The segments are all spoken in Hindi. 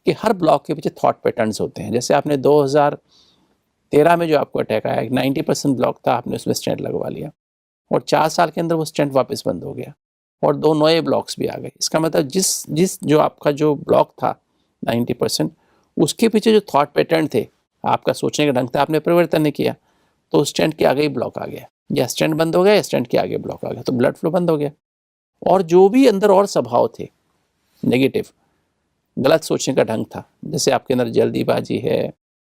कि हर ब्लॉक के पीछे थॉट पैटर्न्स होते हैं। जैसे आपने 2013 में जो आपको अटैक आया, 90% ब्लॉक था, आपने उसमें स्टेंट लगवा लिया और 4 साल के अंदर वो स्टेंट वापस बंद हो गया और 2 नए ब्लॉक्स भी आ गए। इसका मतलब जिस जो आपका जो ब्लॉक था 90%, उसके पीछे जो थॉट पैटर्न थे, आपका सोचने का ढंग था, आपने परिवर्तन नहीं किया, तो स्टेंट के आगे ही ब्लॉक आ गया, या स्टेंट बंद हो गया या स्टेंट के आगे ब्लॉक आ गया, तो ब्लड फ्लो बंद हो गया। और जो भी अंदर और स्वभाव थे नेगेटिव, गलत सोचने का ढंग था, जैसे आपके अंदर जल्दीबाजी है,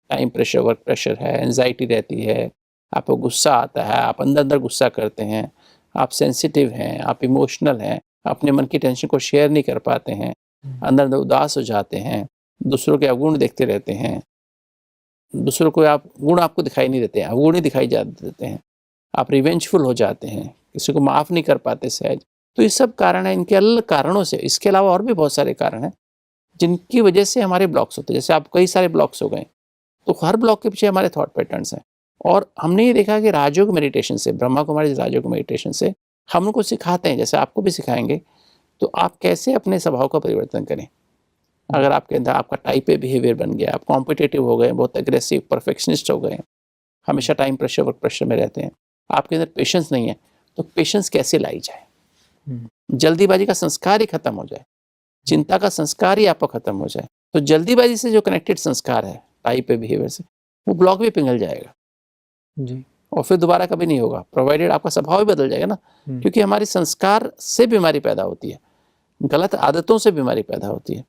टाइम प्रेशर, वर्क प्रेशर है, एंजाइटी रहती है, आपको गुस्सा आता है, आप अंदर अंदर गुस्सा करते हैं, आप सेंसिटिव हैं, आप इमोशनल हैं, अपने मन की टेंशन को शेयर नहीं कर पाते हैं, अंदर अंदर उदास हो जाते हैं, दूसरों के अवगुण देखते रहते हैं, दूसरों को आप गुण आपको दिखाई नहीं देते हैं, अवगुण ही दिखाई देते हैं, आप रिवेंजफुल हो जाते हैं, किसी को माफ़ नहीं कर पाते सहज। तो ये सब कारण है, इनके अलग कारणों से, इसके अलावा और भी बहुत सारे कारण हैं जिनकी वजह से हमारे ब्लॉक्स होते हैं। जैसे आप कई सारे ब्लॉक्स हो गए, तो हर ब्लॉक के पीछे हमारे थॉट पैटर्न्स हैं। और हमने ये देखा कि राजयोग मेडिटेशन से, ब्रह्मा कुमारी राजयोग मेडिटेशन से हम उनको सिखाते हैं, जैसे आपको भी सिखाएंगे, तो आप कैसे अपने स्वभाव का परिवर्तन करें। अगर आपके अंदर आपका टाइप ए बिहेवियर बन गया, आप कॉम्पिटिटिव हो गए, बहुत एग्रेसिव परफेक्शनिस्ट हो गए, हमेशा टाइम प्रेशर, वर्क प्रेशर में रहते हैं, आपके अंदर पेशेंस नहीं है, तो पेशेंस कैसे लाई जाए। जल्दीबाजी का संस्कार ही खत्म हो जाए, चिंता का संस्कार ही आपका खत्म हो जाए, तो जल्दीबाजी से जो कनेक्टेड संस्कार है टाइप ए बिहेवियर से, वो ब्लॉक भी पिघल जाएगा जी। और फिर दोबारा कभी नहीं होगा, प्रोवाइडेड आपका स्वभाव भी बदल जाएगा ना। क्योंकि हमारी संस्कार से बीमारी पैदा होती है, गलत आदतों से बीमारी पैदा होती है।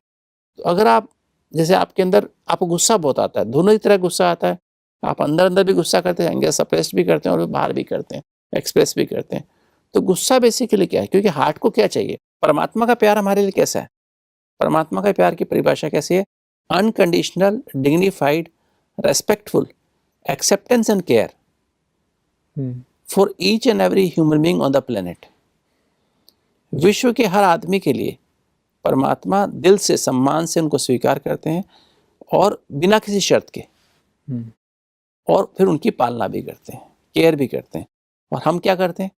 तो अगर आप, जैसे आपके अंदर आपको गुस्सा बहुत आता है, दोनों ही तरह गुस्सा आता है, आप अंदर अंदर भी गुस्सा करते हैं, एंगर सप्रेस भी करते हैं और बाहर भी करते हैं, एक्सप्रेस भी करते हैं। तो गुस्सा बेसिकली क्या है, क्योंकि हार्ट को क्या चाहिए, परमात्मा का प्यार हमारे लिए कैसा है, परमात्मा का प्यार की परिभाषा कैसी है, unconditional, dignified, respectful, acceptance and care for each and every human being on the planet. विश्व के हर आदमी के लिए परमात्मा दिल से, सम्मान से उनको स्वीकार करते हैं और बिना किसी शर्त के, और फिर उनकी पालना भी करते हैं, केयर भी करते हैं। और हम क्या करते हैं,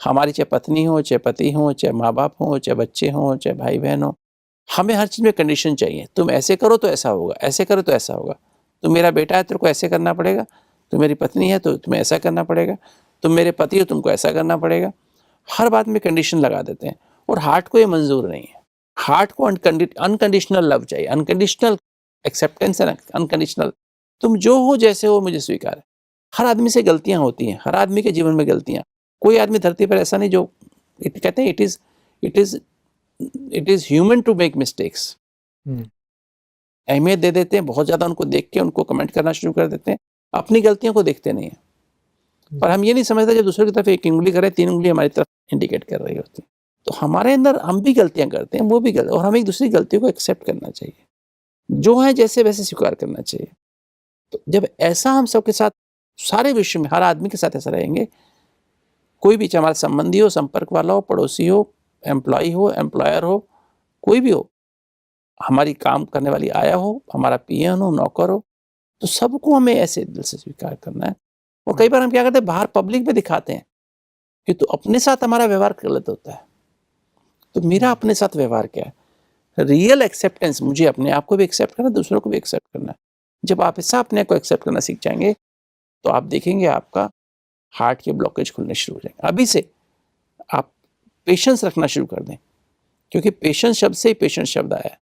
हमारी चाहे पत्नी हो, चाहे पति हो, चाहे माँ बाप हो, चाहे बच्चे हों, चाहे भाई बहन हो, हमें हर चीज़ में कंडीशन चाहिए। तुम ऐसे करो तो ऐसा होगा, ऐसे करो तो ऐसा होगा, तुम मेरा बेटा है, तेरे को ऐसे करना पड़ेगा, तुम मेरी पत्नी है तो तुम्हें ऐसा करना पड़ेगा, तुम मेरे पति हो, तुमको ऐसा करना पड़ेगा। हर बात में कंडीशन लगा देते हैं, और हार्ट को ये मंजूर नहीं है। हार्ट को अनकंडीशनल लव चाहिए, अनकंडीशनल एक्सेप्टेंस एंड अनकंडीशनल, तुम जो हो जैसे हो मुझे स्वीकार है। हर आदमी से गलतियां होती हैं, हर आदमी के जीवन में गलतियां, कोई आदमी धरती पर ऐसा नहीं जो, कहते हैं it is human to make mistakes. अहमियत दे देते हैं बहुत ज़्यादा, उनको देख के उनको कमेंट करना शुरू कर देते हैं, अपनी गलतियों को देखते नहीं हैं। पर हम ये नहीं समझते जब दूसरे की तरफ एक उंगली करे, 3 उंगली हमारी तरफ इंडिकेट कर रही होती है। तो हमारे अंदर हम भी गलतियां करते हैं, वो भी गलत, और हमें एक दूसरी गलतियों को एक्सेप्ट करना चाहिए, जो है जैसे वैसे स्वीकार करना चाहिए। तो जब ऐसा हम सबके साथ, सारे विश्व में हर आदमी के साथ ऐसा रहेंगे, कोई भी, चाहे हमारा संबंधी हो, संपर्क वाला हो, पड़ोसी हो, एम्प्लॉय हो, एम्प्लॉयर हो, कोई भी हो, हमारी काम करने वाली आया हो, हमारा पियन हो, नौकर हो, तो सबको हमें ऐसे दिल से स्वीकार करना है। और कई बार हम क्या करते हैं, बाहर पब्लिक में दिखाते हैं कि तो अपने साथ हमारा व्यवहार गलत होता है, तो मेरा अपने साथ व्यवहार क्या है। रियल एक्सेप्टेंस, मुझे अपने आप को भी एक्सेप्ट करना, दूसरों को भी एक्सेप्ट करना है। जब आप ऐसा अपने को एक्सेप्ट करना सीख जाएंगे, तो आप देखेंगे आपका हार्ट के ब्लॉकेज खुलने शुरू हो जाएंगे। अभी से आप पेशेंस रखना शुरू कर दें, क्योंकि पेशेंस शब्द से ही पेशेंस शब्द आया है।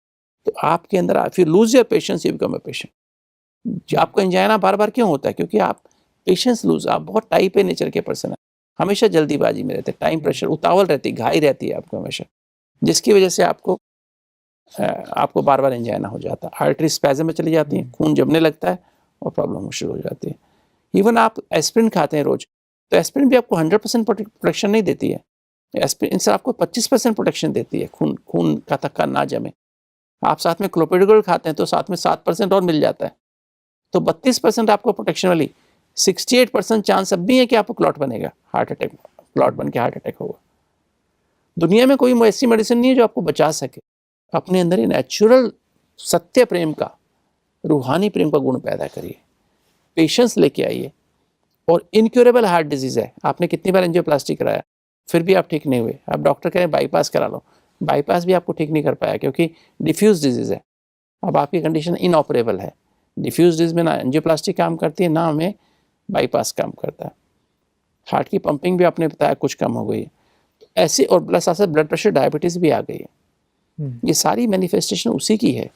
तो आपके अंदर, if you lose your patience you become a patient. आपको एंजाइना बार बार क्यों होता है, क्योंकि आप पेशेंस लूज, आप बहुत टाइप ए नेचर के पर्सन है, हमेशा जल्दीबाजी में रहते हैं, टाइम प्रेशर, उतावल रहती है, घाई रहती है आपको हमेशा, जिसकी वजह से आपको बार बार एंजाइना हो जाता है, आर्टरी स्पैज़म में चली जाती है, खून जमने लगता है और प्रॉब्लम शुरू हो जाती है। इवन आप एस्पिरिन खाते हैं रोज, तो एस्पिरिन भी आपको 100% प्रोटेक्शन नहीं देती है, एस्पिरिन से आपको 25% प्रोटेक्शन देती है, खून का थक्का ना जमे। आप साथ में क्लोपिडोग्राल खाते हैं तो साथ में 7% और मिल जाता है, तो 32% आपको प्रोटेक्शन वाली, 68% चांस अब भी है कि आपको क्लॉट बनेगा, हार्ट अटैक, क्लॉट बन के हार्ट अटैक होगा। दुनिया में कोई ऐसी मेडिसिन नहीं है जो आपको बचा सके। अपने अंदर ही नेचुरल सत्य प्रेम का, रूहानी प्रेम का गुण पैदा करिए, पेशेंस लेके आइए। और इनक्योरेबल हार्ट डिजीज़ है, आपने कितनी बार एंजियोप्लास्टी कराया फिर भी आप ठीक नहीं हुए, आप डॉक्टर कह रहे हैं बाईपास करा लो, बाईपास भी आपको ठीक नहीं कर पाया, क्योंकि डिफ्यूज डिजीज़ है। अब आपकी कंडीशन इनऑपरेबल है, डिफ्यूज डिस्क में ना एंजियोप्लास्टी काम करती है, ना हमें बाईपास काम करता है, हार्ट की पंपिंग भी आपने बताया कुछ कम हो गई है, ऐसे और प्लस ब्लड प्रेशर डायबिटीज़ भी आ गई है। ये सारी मैनिफेस्टेशन उसी की है।